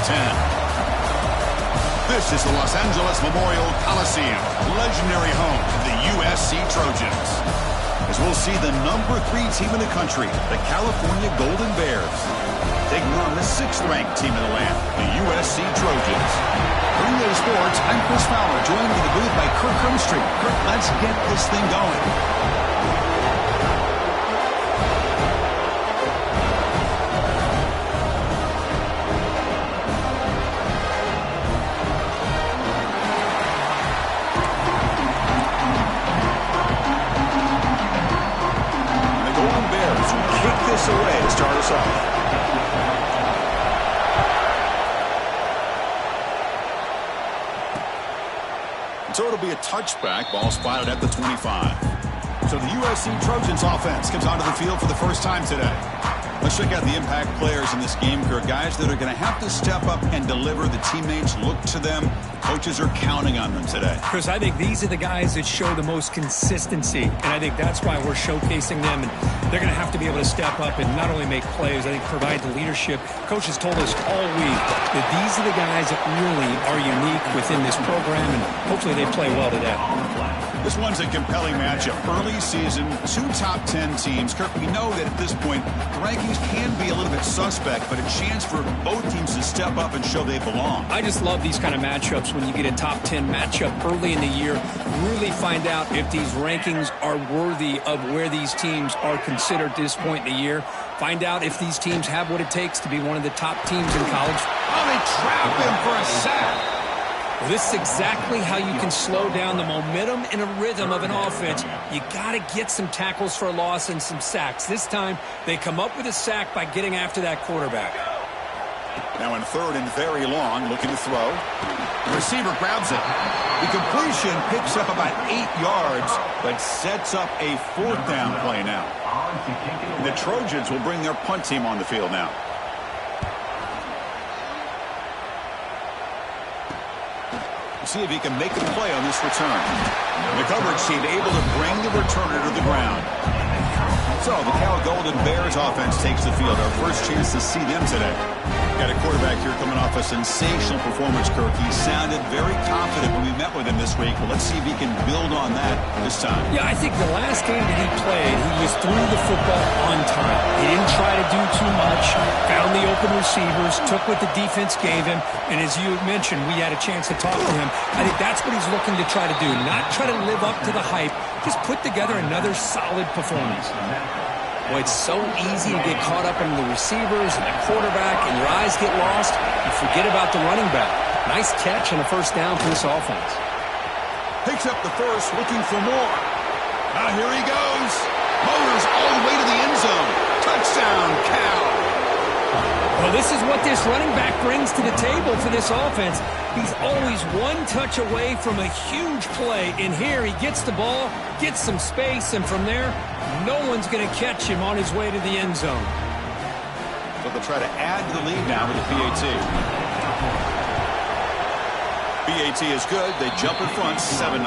10. This is the Los Angeles Memorial Coliseum, legendary home of the USC Trojans. As we'll see the number 3 team in the country, the California Golden Bears, taking on the 6th-ranked team in the land, the USC Trojans. For EA Sports, I'm Chris Fowler, joined in the booth by Kirk Herbstreit. Kirk, let's get this thing going. Away to start us off. So it'll be a touchback. Ball spotted at the 25. So the USC Trojans offense comes onto the field for the first time today. Let's check out the impact players in this game, Kirk. Guys that are going to have to step up and deliver. The teammates look to them. Coaches are counting on them today. Chris, I think these are the guys that show the most consistency, and I think that's why we're showcasing them. And they're going to have to be able to step up and not only make plays, I think provide the leadership. Coach has told us all week that these are the guys that really are unique within this program, and hopefully they play well today. This one's a compelling matchup. Early season, 2 top 10 teams. Kirk, we know that at this point, the rankings can be a little bit suspect, but a chance for both teams to step up and show they belong. I just love these kind of matchups when you get a top 10 matchup early in the year. Really find out if these rankings are worthy of where these teams are considered at this point in the year. Find out if these teams have what it takes to be one of the top teams in college. Oh, they trap him for a sack. Well, this is exactly how you can slow down the momentum and a rhythm of an offense. You got to get some tackles for a loss and some sacks. This time, they come up with a sack by getting after that quarterback. Now in 3rd and very long, looking to throw. The receiver grabs it. The completion picks up about 8 yards, but sets up a 4th down play now. And the Trojans will bring their punt team on the field now. See if he can make a play on this return. The coverage team able to bring the returner to the ground. So the Cal Golden Bears offense takes the field. Our first chance to see them today. Got a quarterback here coming off a sensational performance, Kirk. He sounded very confident when we met with him this week. Well, let's see if he can build on that this time. Yeah, I think the last game that he played, he was threw the football on time. He didn't try to do too much, found the open receivers, took what the defense gave him, and as you mentioned, we had a chance to talk to him. I think that's what he's looking to try to do, not try to live up to the hype, just put together another solid performance. Boy, it's so easy to get caught up in the receivers and the quarterback, and your eyes get lost. You forget about the running back. Nice catch and a 1st down for this offense. Picks up the first, looking for more. Now here he goes. Motors all the way to the end zone. Touchdown, Cal. Well, this is what this running back brings to the table for this offense. He's always one touch away from a huge play. And here he gets the ball, gets some space, and from there, no one's going to catch him on his way to the end zone. So they'll try to add to the lead now with the PAT. PAT is good. They jump in front, 7-0.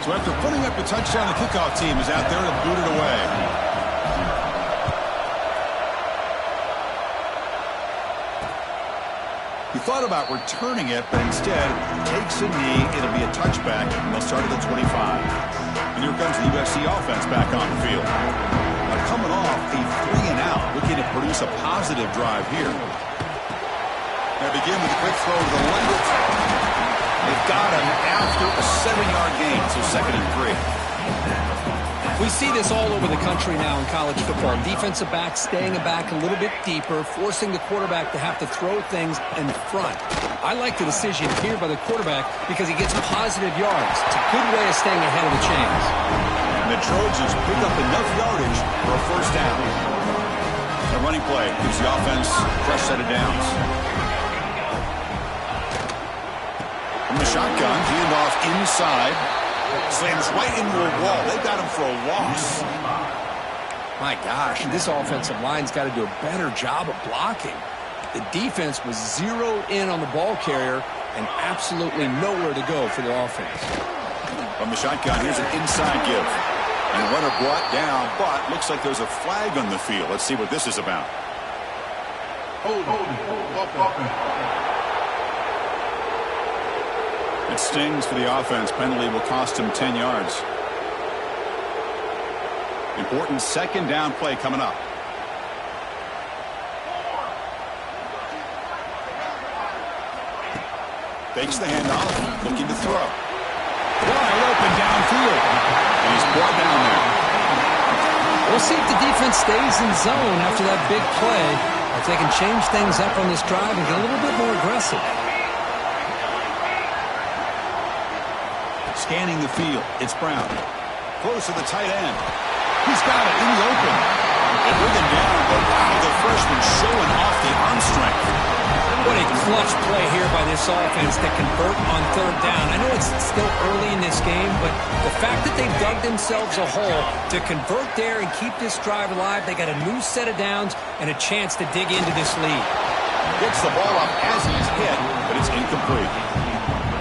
So after putting up a touchdown, the kickoff team is out there to boot it away. He thought about returning it, but instead takes a knee. It'll be a touchback, and they'll start at the 25. And here comes the USC offense back on the field. Now coming off a 3-and-out, looking to produce a positive drive here. They begin with a quick throw to the left. They've got him after a 7-yard gain, so 2nd and 3. We see this all over the country now in college football. Defensive backs staying back a little bit deeper, forcing the quarterback to have to throw things in front. I like the decision here by the quarterback because he gets positive yards. It's a good way of staying ahead of the chains. And the Trojans pick up enough yardage for a 1st down. The running play gives the offense a fresh set of downs. From the shotgun, handoff inside. Slams right into a wall. They got him for a loss. My gosh, this offensive line's got to do a better job of blocking. The defense was zeroed in on the ball carrier and absolutely nowhere to go for the offense. From the shotgun, here's an inside give. And runner brought down, but looks like there's a flag on the field. Let's see what this is about. It stings for the offense. Penalty will cost him 10 yards. Important second down play coming up. Fakes the handoff, looking to throw. Wide open downfield. And he's brought down there. We'll see if the defense stays in zone after that big play, or if they can change things up on this drive and get a little bit more aggressive. Scanning the field, it's Brown. Close to the tight end. He's got it in the open. And with him down, but wow, the freshman showing off the arm strength. What a clutch play here by this offense to convert on third down. I know it's still early in this game, but the fact that they've dug themselves a hole to convert there and keep this drive alive, they got a new set of downs and a chance to dig into this lead. Gets the ball up as he's hit, but it's incomplete.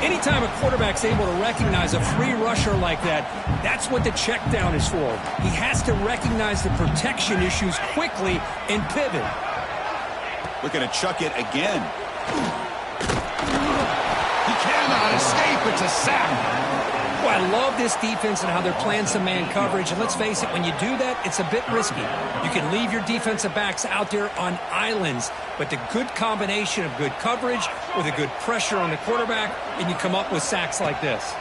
Anytime a quarterback's able to recognize a free rusher like that, that's what the check down is for. He has to recognize the protection issues quickly and pivot. Looking to chuck it again. He cannot escape. It's a sack. Well, I love this defense and how they're playing some man coverage. And let's face it, when you do that, it's a bit risky. You can leave your defensive backs out there on islands, but the good combination of good coverage with a good pressure on the quarterback, and you come up with sacks like this.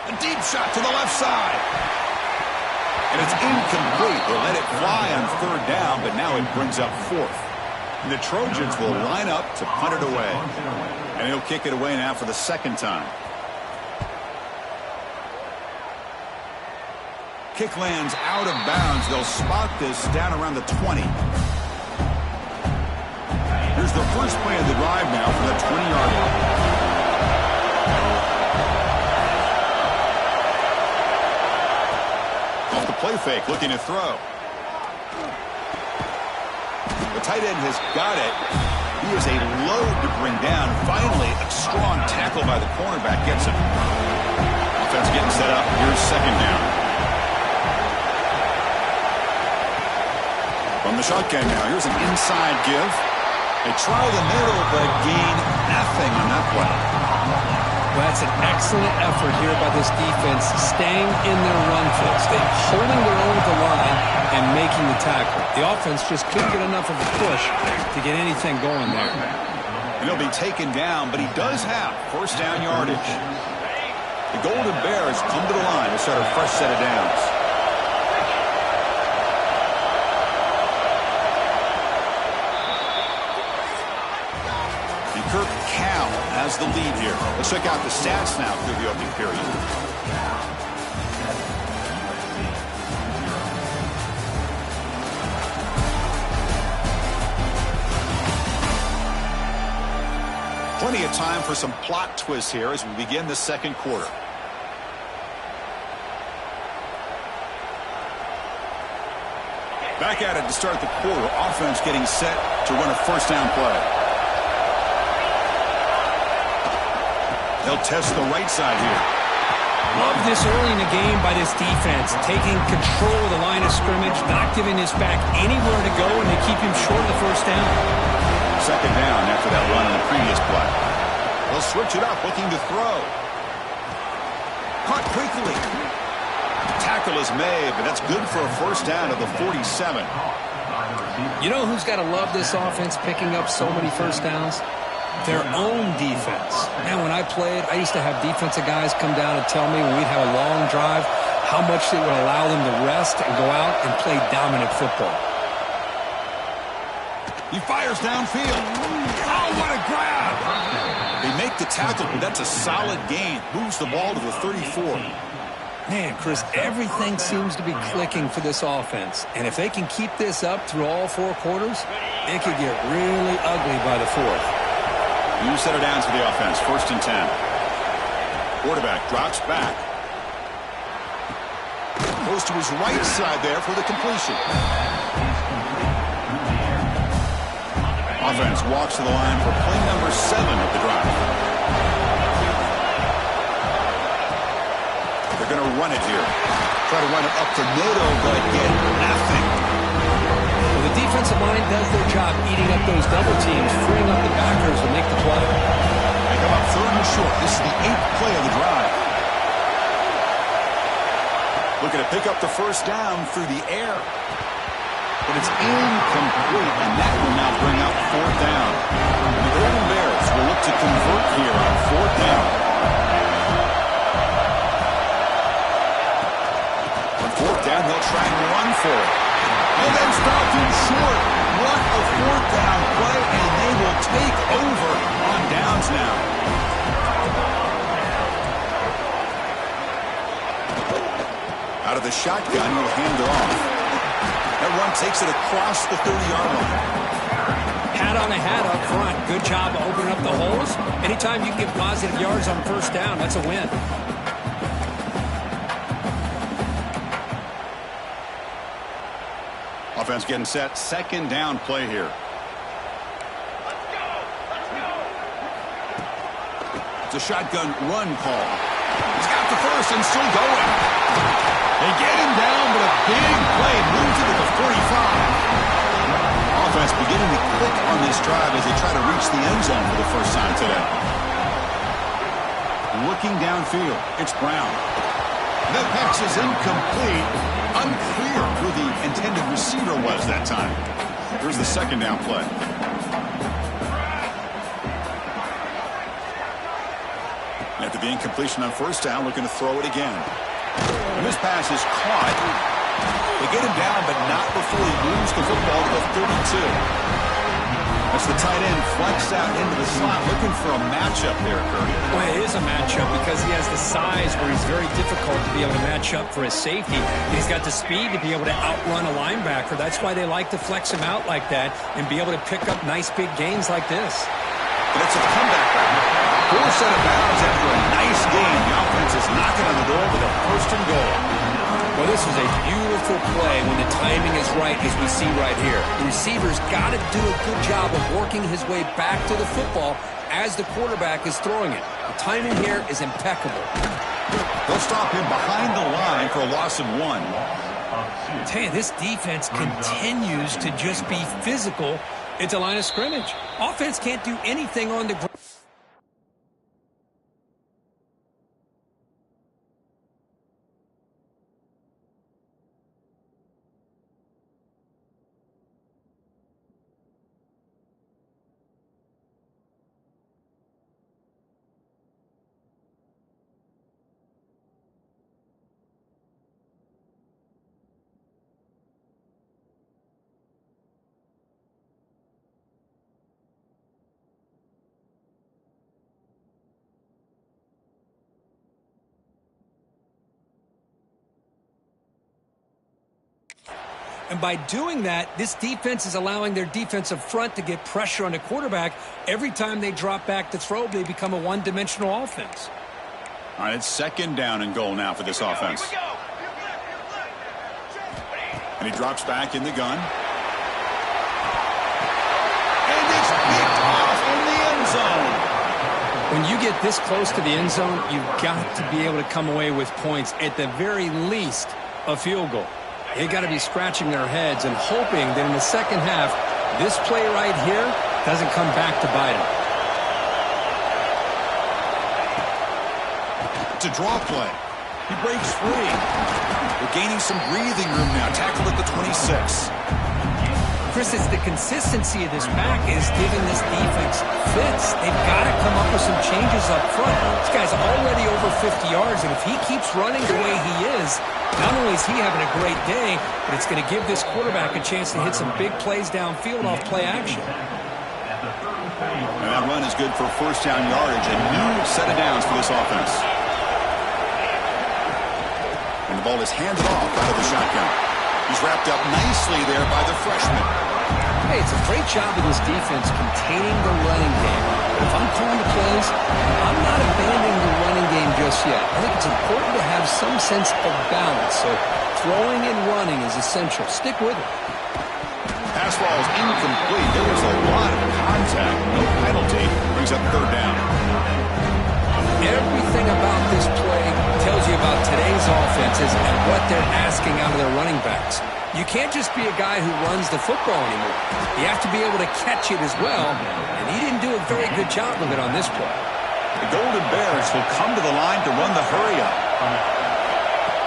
A deep shot to the left side. And it's incomplete. They let it fly on third down, but now it brings up fourth. And the Trojans will line up to punt it away. And he'll kick it away now for the second time. Kick lands out of bounds. They'll spot this down around the 20. Here's the first play of the drive now for the 20-yard line. Off the play fake, looking to throw. The tight end has got it. He is a load to bring down. Finally, a strong tackle by the cornerback gets him. Offense getting set up. Here's second down. From the shotgun now, here's an inside give. They try the middle, but gain nothing on that play. Well, that's an excellent effort here by this defense, staying in their run fix. They're holding their own at the line and making the tackle. The offense just couldn't get enough of a push to get anything going there. And he'll be taken down, but he does have first down yardage. The Golden Bears come to the line to start a fresh set of downs. Kirk Cal has the lead here. Let's check out the stats now through the opening period. Plenty of time for some plot twists here as we begin the second quarter. Back at it to start the quarter. Offense getting set to run a first down play. They'll test the right side here. Love this early in the game by this defense, taking control of the line of scrimmage, not giving this back anywhere to go, and they keep him short of the first down. Second down after that run on the previous play. They'll switch it up, looking to throw. Caught quickly. Tackle is made, but that's good for a first down at the 47. You know who's got to love this offense picking up so many first downs? Their own defense. Man, when I played, I used to have defensive guys come down and tell me when we'd have a long drive how much it would allow them to rest and go out and play dominant football. He fires downfield. Oh, what a grab! They make the tackle, but that's a solid gain. Moves the ball to the 34. Man, Chris, everything seems to be clicking for this offense. And if they can keep this up through all four quarters, it could get really ugly by the fourth. New set of downs for the offense. First and 10. Quarterback drops back. Goes to his right side there for the completion. Offense walks to the line for play number 7 of the drive. They're going to run it here. Try to run it up the middle, but get nothing. Well, the defense offensive line does their job eating up those double teams, freeing up the backers to make the play. They come up 3rd and short. This is the 8th play of the drive. Looking to pick up the first down through the air. But it's incomplete, and that will now bring up 4th down. And the Golden Bears will look to convert here on 4th down. On 4th down, they'll try and run for it. And then stopped him short. What a 4th down play, and they will take over on downs now. Out of the shotgun, he'll hand it off. That run takes it across the 30-yard line. Hat on a hat up front. Good job of opening up the holes. Anytime you can get positive yards on first down, that's a win. Offense getting set. 2nd down play here. It's a shotgun run call. He's got the first and still going. They get him down, but a big play moves it to the 45. Offense beginning to click on this drive as they try to reach the end zone for the first time today. Looking downfield, it's Brown. The pass is incomplete. Unclear who the intended receiver was that time. Here's the 2nd down play. After the incompletion on first down, looking to throw it again. And this pass is caught. They get him down, but not before he moves the football to the 32. That's the tight end flexed out into the slot, looking for a matchup there, Curry. Well, it is a matchup because he has the size where he's very difficult to be able to match up for his safety. He's got the speed to be able to outrun a linebacker. That's why they like to flex him out like that and be able to pick up nice big gains like this. And it's a comeback right. 4 set of bounds after a nice game. The offense is knocking on the door with a 1st and goal. Well, this is a beautiful play when the timing is right, as we see right here. The receiver's got to do a good job of working his way back to the football as the quarterback is throwing it. The timing here is impeccable. They'll stop him behind the line for a loss of 1. I tell you, this defense continues to just be physical at the line of scrimmage. Offense can't do anything on the ground. And by doing that, this defense is allowing their defensive front to get pressure on the quarterback. Every time they drop back to throw, they become a one-dimensional offense. All right, it's 2nd down and goal now for this offense. And he drops back in the gun. And it's picked off in the end zone. When you get this close to the end zone, you've got to be able to come away with points. At the very least, a field goal. They got to be scratching their heads and hoping that in the second half, this play right here doesn't come back to bite them. It's a draw play. He breaks free. They're gaining some breathing room now. Tackled at the 26. Chris, it's the consistency of this pack is giving this defense fits. They've got to come up with some changes up front. This guy's already over 50 yards, and if he keeps running the way he is, not only is he having a great day, but it's going to give this quarterback a chance to hit some big plays downfield off play action. And that run is good for 1st down yardage. A new set of downs for this offense. And the ball is handed off out of the shotgun. He's wrapped up nicely there by the freshman. Hey, it's a great job of this defense containing the running game. But if I'm calling the plays, I'm not abandoning the running game just yet. I think it's important to have some sense of balance. So throwing and running is essential. Stick with it. Pass ball is incomplete. There was a lot of contact. No penalty. Brings up 3rd down. Everything about this play tells you about today's offenses and what they're asking out of their running backs. You can't just be a guy who runs the football anymore. You have to be able to catch it as well, and he didn't do a very good job of it on this play. The Golden Bears will come to the line to run the hurry-up.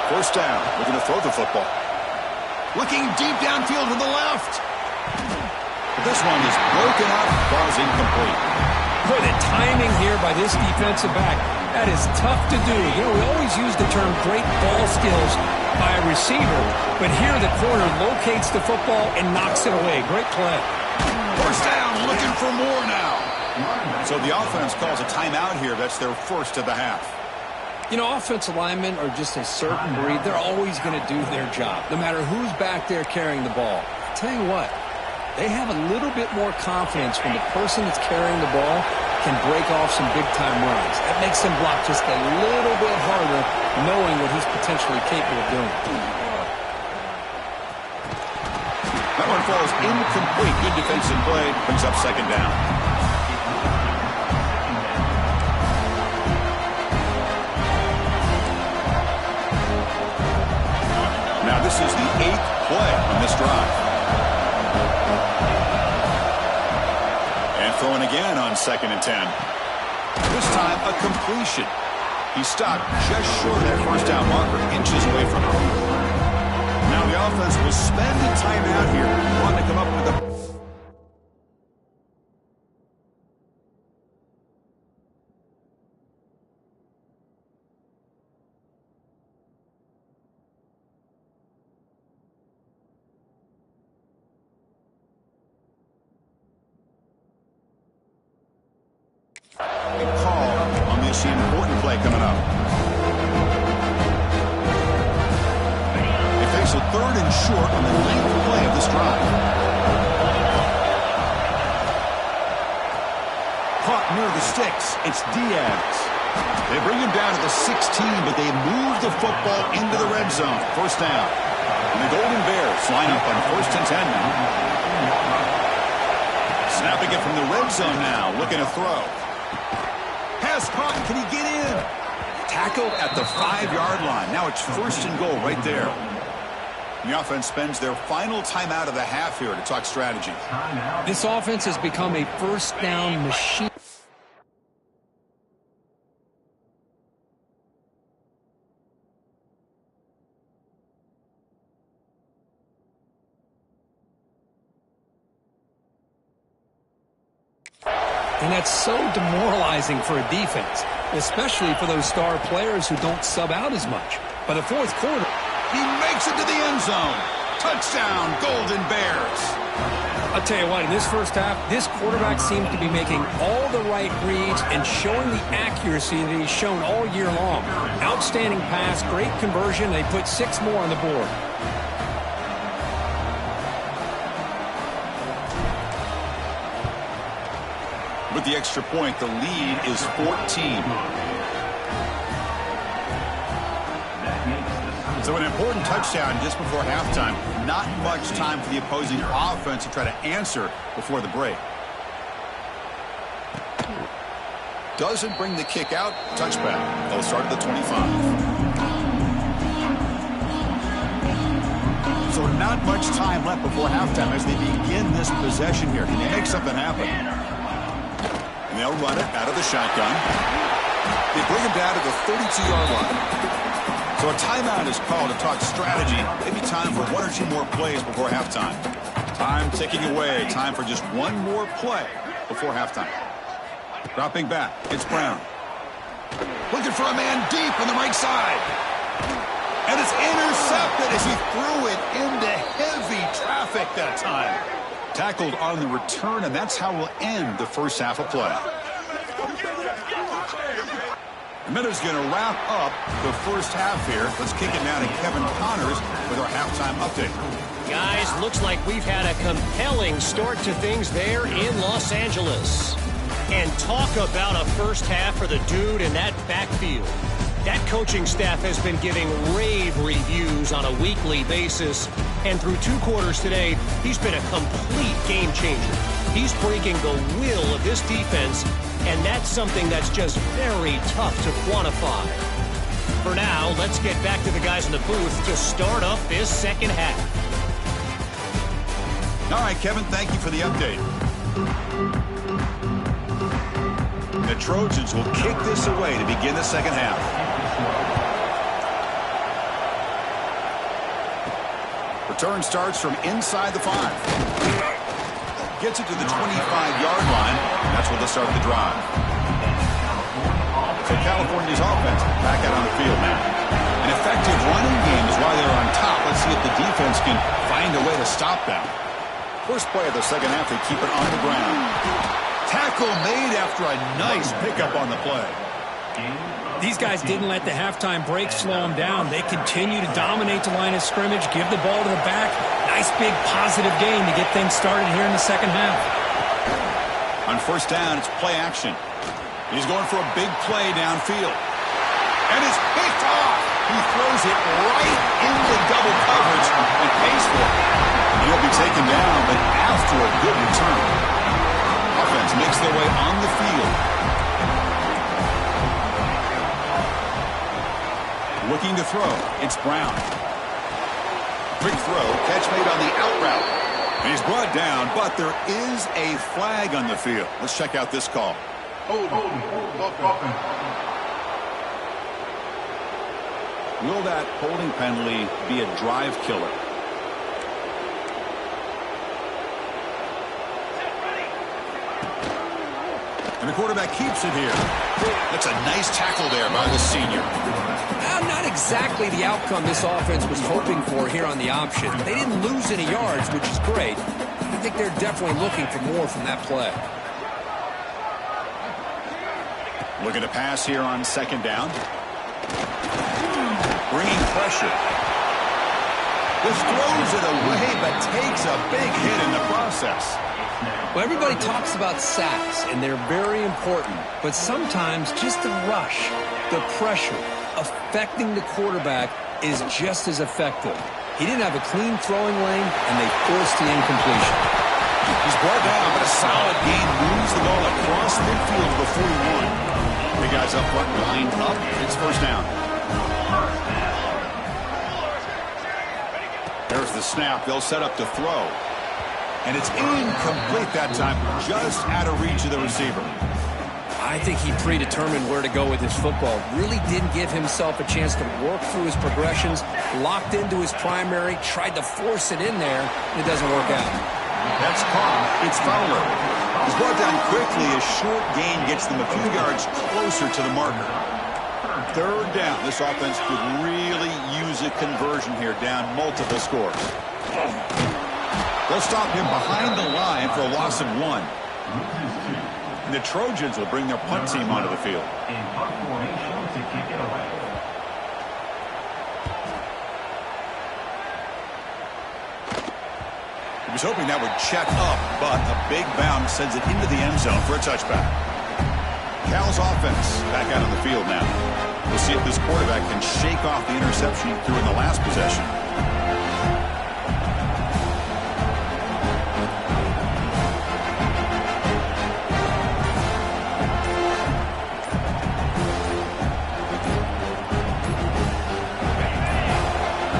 First down, looking to throw the football. Looking deep downfield to the left. But this one is broken up, ball's incomplete. Boy, the timing here by this defensive back, that is tough to do. You know, we always use the term great ball skills by a receiver, but here the corner locates the football and knocks it away. Great play. First down, looking for more now. So the offense calls a timeout here. That's their first of the half. You know, offensive linemen are just a certain breed. They're always going to do their job, no matter who's back there carrying the ball. I'll tell you what, they have a little bit more confidence when the person that's carrying the ball can break off some big-time runs. That makes them block just a little bit harder, knowing what he's potentially capable of doing. That one falls incomplete. Good defensive play. Brings up second down. Now this is the 8th play on this drive. And throwing again on 2nd and 10. This time a completion. He stopped just short of that first down marker, inches away from it. Now the offense will spend a timeout here. Want to come up with a... call on this important play coming up. They face a 3rd and short on the 9th play of this drive. Caught near the sticks. It's Diaz. They bring him down to the 16, but they move the football into the red zone. First down. And the Golden Bears line up on 1st and 10 now. Snapping it from the red zone now. Looking to throw. Pass caught. Can he get in? Tackled at the 5-yard line. Now it's 1st and goal right there. And the offense spends their final timeout of the half here to talk strategy. This offense has become a first down machine. And that's so demoralizing for a defense, especially for those star players who don't sub out as much. By the 4th quarter, he makes it to the end zone. Touchdown, Golden Bears. I'll tell you what, in this first half, this quarterback seems to be making all the right reads and showing the accuracy that he's shown all year long. Outstanding pass, great conversion. They put 6 more on the board. With the extra point, the lead is 14. So an important touchdown just before halftime. Not much time for the opposing offense to try to answer before the break. Doesn't bring the kick out. Touchback. They'll start at the 25. So not much time left before halftime as they begin this possession here. Can they make something happen? And they'll run it out of the shotgun. They bring him down to the 32-yard line. So a timeout is called to talk strategy. Maybe time for 1 or 2 more plays before halftime. Time ticking away. Time for just 1 more play before halftime. Dropping back. It's Brown. Looking for a man deep on the right side. And it's intercepted as he threw it into heavy traffic that time. Tackled on the return, and that's how we'll end the first half of play. The minute's going to wrap up the first half here. Let's kick it now to Kevin Connors with our halftime update. Guys, looks like we've had a compelling start to things there in Los Angeles. And talk about a first half for the dude in that backfield. That coaching staff has been giving rave reviews on a weekly basis. And through 2 quarters today, he's been a complete game changer. He's breaking the will of this defense, and that's something that's just very tough to quantify. For now, let's get back to the guys in the booth to start up this second half. All right, Kevin, thank you for the update. The Trojans will kick this away to begin the second half. Return starts from inside the 5. Gets it to the 25-yard line. That's where they'll start the drive. So California's offense back out on the field now. An effective running game is why they're on top. Let's see if the defense can find a way to stop them. First play of the second half, they keep it on the ground. Tackle made after a nice pickup on the play. These guys didn't let the halftime break slow them down. They continue to dominate the line of scrimmage, give the ball to the back. Nice big positive gain to get things started here in the second half. On first down, it's play action. He's going for a big play downfield. And it's picked off. He throws it right into double coverage and pays for it. He'll be taken down, but after a good return. Offense makes their way on the field. Looking to throw. It's Brown. Quick throw. Catch made on the out route. And he's brought down, but there is a flag on the field. Let's check out this call. Will that holding penalty be a drive killer? And the quarterback keeps it here. That's a nice tackle there by the senior. Not exactly the outcome this offense was hoping for here on the option. They didn't lose any yards, which is great. I think they're definitely looking for more from that play. Looking to pass here on second down. Bringing pressure. Just throws it away, but takes a big hit in the process. Well, everybody talks about sacks, and they're very important. But sometimes just the rush, the pressure, affecting the quarterback is just as effective. He didn't have a clean throwing lane, and they forced the incompletion. He's brought down, but a solid gain moves the ball across midfield to the 41. The guys up front lined up. It's first down. There's the snap. They'll set up to throw. And it's incomplete that time, just out of reach of the receiver. I think he predetermined where to go with his football. Really didn't give himself a chance to work through his progressions, locked into his primary, tried to force it in there, and it doesn't work out. That's caught. It's Fowler. He's brought down quickly. A short gain gets them a few yards closer to the marker. Third down. This offense could really use a conversion here, down multiple scores. They'll stop him behind the line for a loss of 1. And the Trojans will bring their punt team onto the field. He was hoping that would check up, but a big bounce sends it into the end zone for a touchback. Cal's offense back out on the field now. We'll see if this quarterback can shake off the interception he threw in the last possession.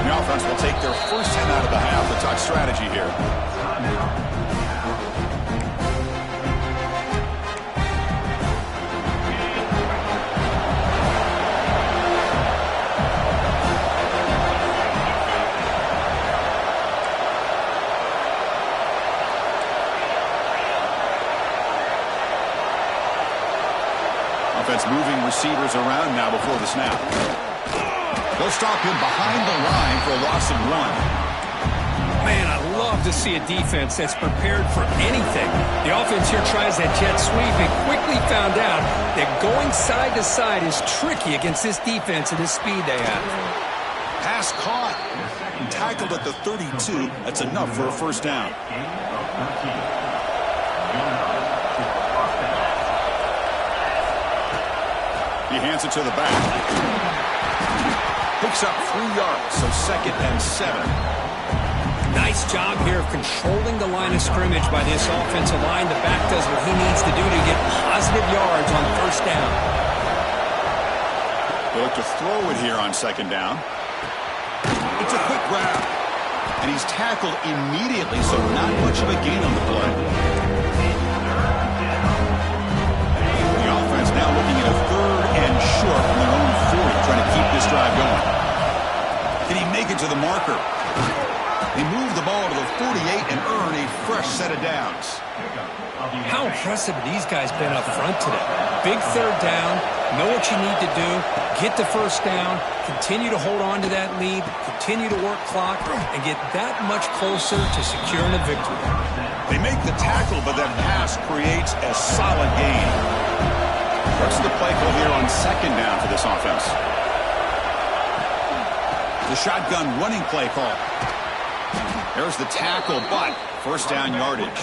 The offense will take their first 10 out of the half. The tuck strategy here. Offense moving receivers around now before the snap. They'll stop him behind the line for a loss of 1. Man, I love to see a defense that's prepared for anything. The offense here tries that jet sweep and quickly found out that going side to side is tricky against this defense and the speed they have. Pass caught and tackled at the 32. That's enough for a first down. He hands it to the back. Picks up 3 yards, so 2nd and 7. Nice job here of controlling the line of scrimmage by this offensive line. The back does what he needs to do to get positive yards on first down. They look to throw it here on 2nd down. It's a quick grab. And he's tackled immediately, so not much of a gain on the play. The offense now looking at a 3rd and short from their own 40, trying to keep this drive going. Can he make it to the marker? They move the ball to the 48 and earn a fresh set of downs. How impressive have these guys been up front today? Big 3rd down, know what you need to do, get the 1st down, continue to hold on to that lead, continue to work clock, and get that much closer to securing a victory. They make the tackle, but that pass creates a solid gain. What's the play call here on 2nd down for this offense? The shotgun running play call. There's the tackle, but 1st down yardage.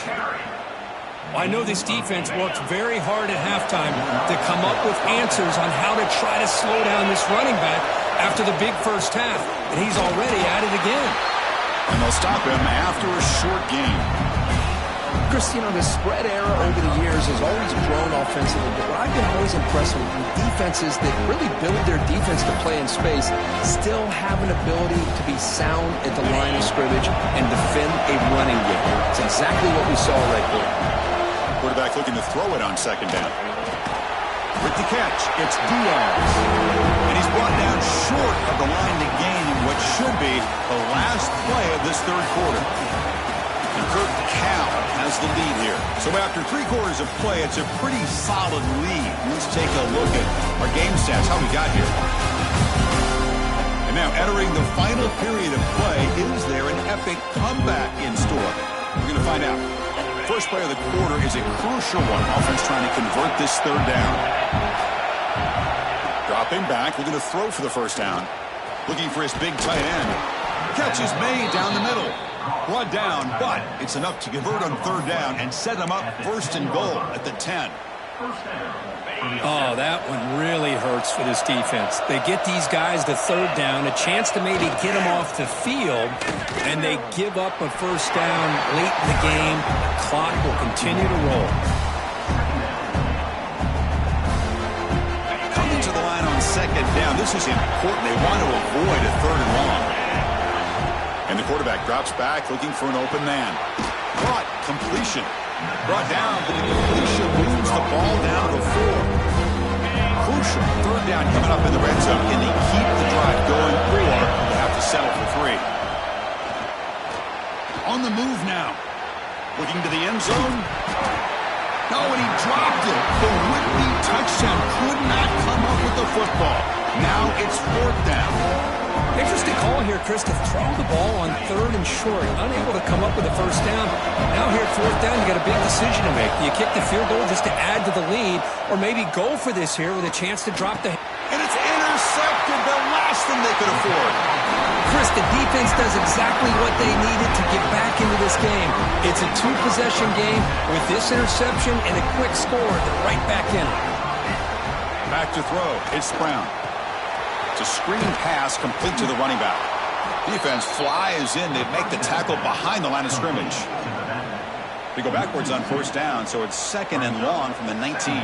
I know this defense worked very hard at halftime to come up with answers on how to try to slow down this running back after the big 1st half, and he's already at it again. And they'll stop him after a short gain. Chris, you know, the spread era over the years has always grown offensively, but what I've been always impressed with defenses that really build their defense to play in space still have an ability to be sound at the line of scrimmage and defend a running game. It's exactly what we saw right there. Quarterback looking to throw it on 2nd down. With the catch, it's Diaz. And he's brought down short of the line to gain what should be the last play of this 3rd quarter. And Kurt Cal has the lead here. So after 3 quarters of play, it's a pretty solid lead. Let's take a look at our game stats, how we got here. And now entering the final period of play, is there an epic comeback in store? We're going to find out. First play of the quarter is a crucial one. Offense trying to convert this 3rd down. Dropping back, looking to throw for the 1st down. Looking for his big tight end. Catch is made down the middle. Brought down, but it's enough to convert on 3rd down and set them up 1st and goal at the 10. Oh, that one really hurts for this defense. They get these guys to 3rd down, a chance to maybe get them off the field, and they give up a 1st down late in the game. The clock will continue to roll. Coming to the line on 2nd down, this is important. They want to avoid a 3rd and long. And the quarterback drops back, looking for an open man. Caught, completion. Brought down, but the completion moves the ball down to 4. Crucial 3rd down coming up in the red zone. Can they keep the drive going, or they have to settle for 3? On the move now. Looking to the end zone. No, and he dropped it. The would-be touchdown could not come up with the football. Now it's 4th down. Interesting call here, Chris, to throw the ball on 3rd and short. Unable to come up with a 1st down. Now here at 4th down, you got a big decision to make. Do you kick the field goal just to add to the lead, or maybe go for this here with a chance to drop the... And it's intercepted, the last thing they could afford. Chris, the defense does exactly what they needed to get back into this game. It's a 2-possession game. With this interception and a quick score, they're right back in it. Back to throw. It's Brown. It's a screen pass complete to the running back. Defense flies in. They make the tackle behind the line of scrimmage. They go backwards on 1st down, so it's 2nd and long from the 19.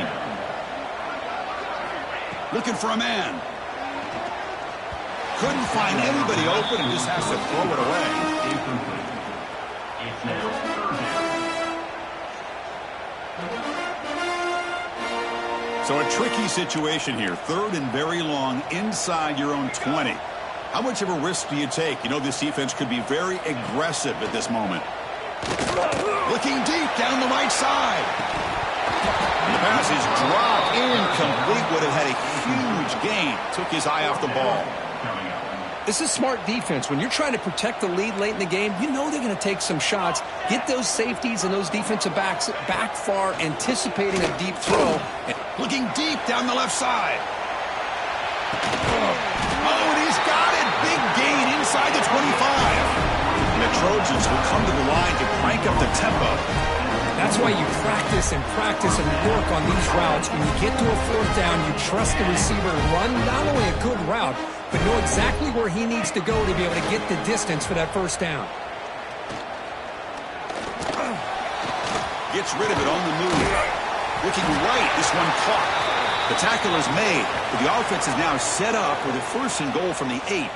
Looking for a man. Couldn't find anybody open and just has to throw it away. So a tricky situation here. 3rd and very long inside your own 20. How much of a risk do you take? You know this defense could be very aggressive at this moment. Looking deep down the right side. And the pass is dropped incomplete. Would have had a huge gain. Took his eye off the ball. This is smart defense. When you're trying to protect the lead late in the game, you know they're going to take some shots. Get those safeties and those defensive backs back far, anticipating a deep throw. Looking deep down the left side. Oh, and he's got it. Big gain inside the 25. And the Trojans will come to the line to crank up the tempo. That's why you practice and work on these routes. When you get to a 4th down, you trust the receiver to run not only a good route, but know exactly where he needs to go to be able to get the distance for that 1st down. Gets rid of it on the move. Looking right, this one caught. The tackle is made, but the offense is now set up with a 1st and goal from the 8.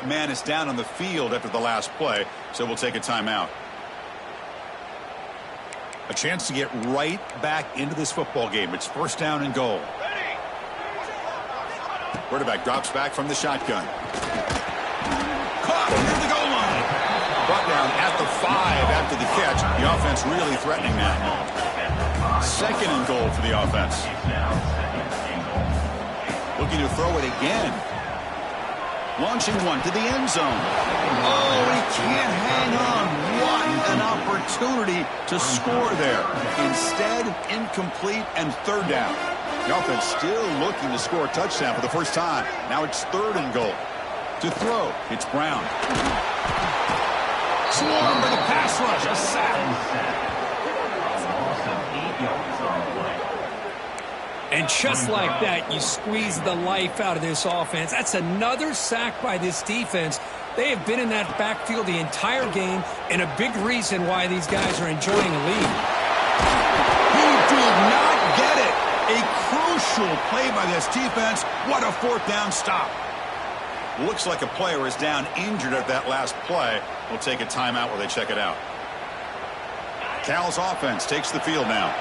man is down on the field after the last play, so we'll take a timeout. A chance to get right back into this football game. It's first down and goal. Quarterback drops back from the shotgun. Caught near the goal line. Brought down at the 5 after the catch. The offense really threatening that. Second and goal for the offense. Looking to throw it again. Launching one to the end zone. Oh, he can't hang on. What an opportunity to score there. Instead, incomplete and third down. The offense still looking to score a touchdown for the first time. Now it's third and goal. To throw, it's Brown. Swarmed by the pass rush. A sack. And just like that, you squeeze the life out of this offense. That's another sack by this defense. They have been in that backfield the entire game, and a big reason why these guys are enjoying a lead. He did not get it. A crucial play by this defense. What a fourth down stop. Looks like a player is down injured at that last play. We'll take a timeout while they check it out. Cal's offense takes the field now.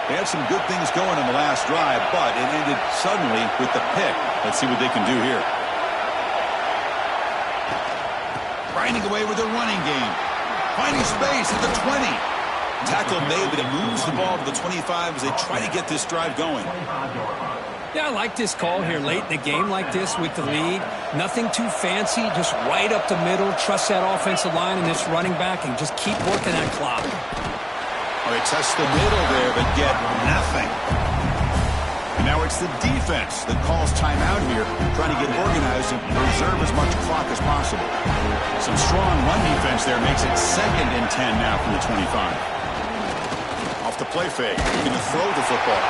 They had some good things going in the last drive, but it ended suddenly with the pick. Let's see what they can do here. Grinding away with a running game. Finding space at the 20. Tackle made, but it moves the ball to the 25 as they try to get this drive going. Yeah, I like this call here late in the game like this with the lead. Nothing too fancy, just right up the middle. Trust that offensive line and this running back and just keep working that clock. They test the middle there, but get nothing. And now it's the defense that calls timeout here, trying to get organized and preserve as much clock as possible. Some strong run defense there makes it 2nd and 10 now from the 25. Off the play fake, looking to throw the football.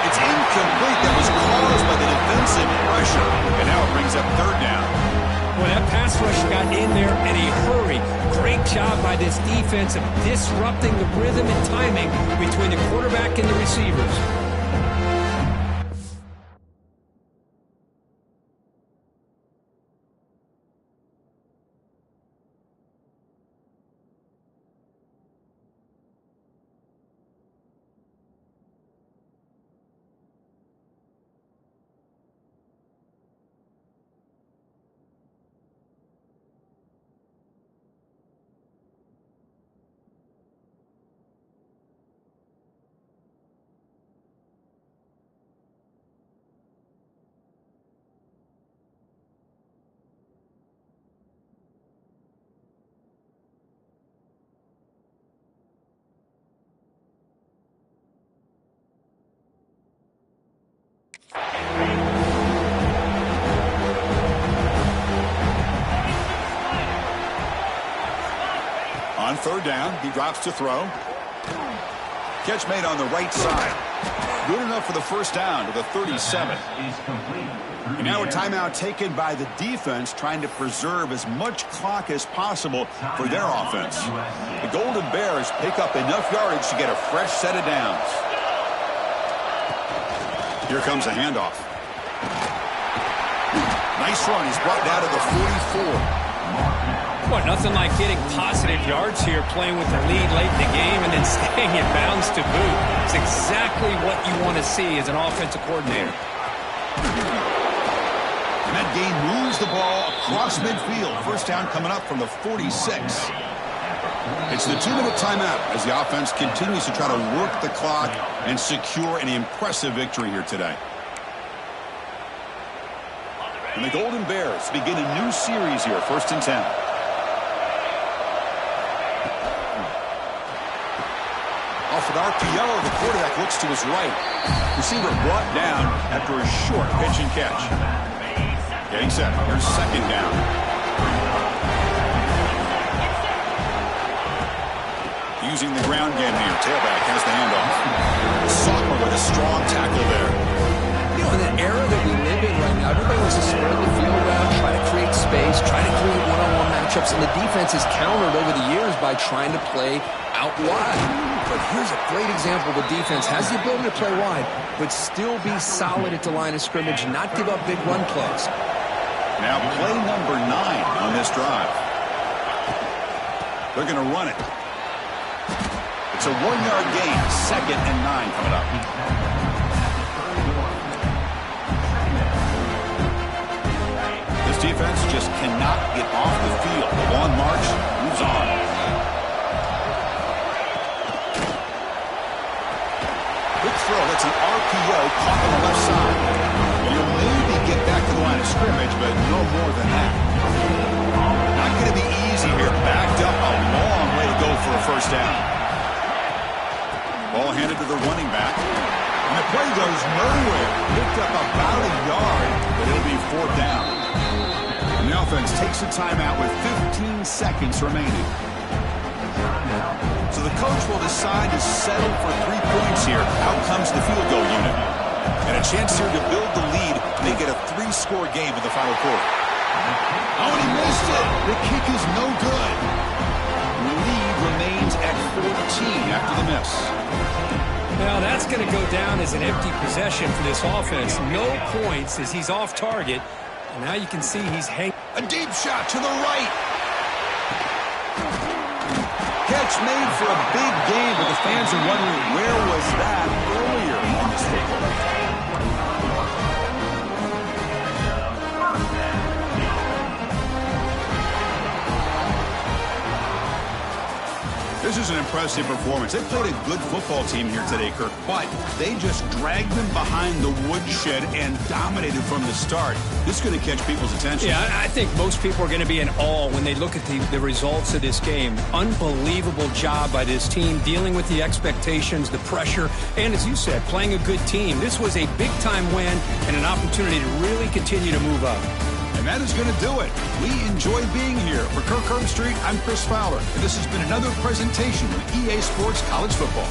It's incomplete. That was caused by the defensive pressure, and now it brings up third down. Well, that pass rush got in there in a hurry. Great job by this defense of disrupting the rhythm and timing between the quarterback and the receivers. On third down, he drops to throw. Catch made on the right side. Good enough for the first down to the 37. And now a timeout taken by the defense, trying to preserve as much clock as possible for their offense. The Golden Bears pick up enough yardage to get a fresh set of downs. Here comes a handoff. Nice run. He's brought down to the 44. Well, nothing like getting positive yards here, playing with the lead late in the game and then staying in bounds to boot. It's exactly what you want to see as an offensive coordinator. And that game moves the ball across midfield. First down coming up from the 46. It's the 2-minute timeout as the offense continues to try to work the clock and secure an impressive victory here today. And the Golden Bears begin a new series here, 1st and 10. Off an RPO, the quarterback looks to his right. Receiver brought down after a short pitch and catch. Getting set. Here's 2nd down. Using the ground game here. Tailback has the handoff. Sophomore with a strong tackle there. You know, in an era that we live in right now, everybody wants to spread the field around, try to create space, try to create one-on-one matchups, and the defense has countered over the years by trying to play out wide. But here's a great example. The defense has the ability to play wide, but still be solid at the line of scrimmage, not give up big run plays. Now play number 9 on this drive. They're going to run it. It's a 1-yard gain. 2nd and 9 coming up. This defense just cannot get off the field. The long march moves on. Quick throw. That's an RPO caught on the left side. You'll maybe get back to the line of scrimmage, but no more than that. Not going to be easy here. Backed up a long way to go for a first down. Ball handed to the running back. And the play goes nowhere. Picked up about a yard, but it'll be 4th down. And the offense takes a timeout with 15 seconds remaining. So the coach will decide to settle for 3 points here. Out comes the field goal unit. And a chance here to build the lead, and they get a 3-score game in the final quarter. Oh, and he missed it. The kick is no good. The lead remains at 14 after the miss. Now that's going to go down as an empty possession for this offense. No points as he's off target. And now you can see he's hanging. A deep shot to the right. Catch made for a big game, but the fans are wondering where was that earlier in this football game. This is an impressive performance. They played a good football team here today, Kirk, but they just dragged them behind the woodshed and dominated from the start. This is going to catch people's attention. Yeah, I think most people are going to be in awe when they look at the results of this game. Unbelievable job by this team, dealing with the expectations, the pressure, and as you said, playing a good team. This was a big-time win and an opportunity to really continue to move up. And that is going to do it. We enjoy being here. For Kirk Herbstreit, I'm Chris Fowler, and this has been another presentation of EA Sports College Football.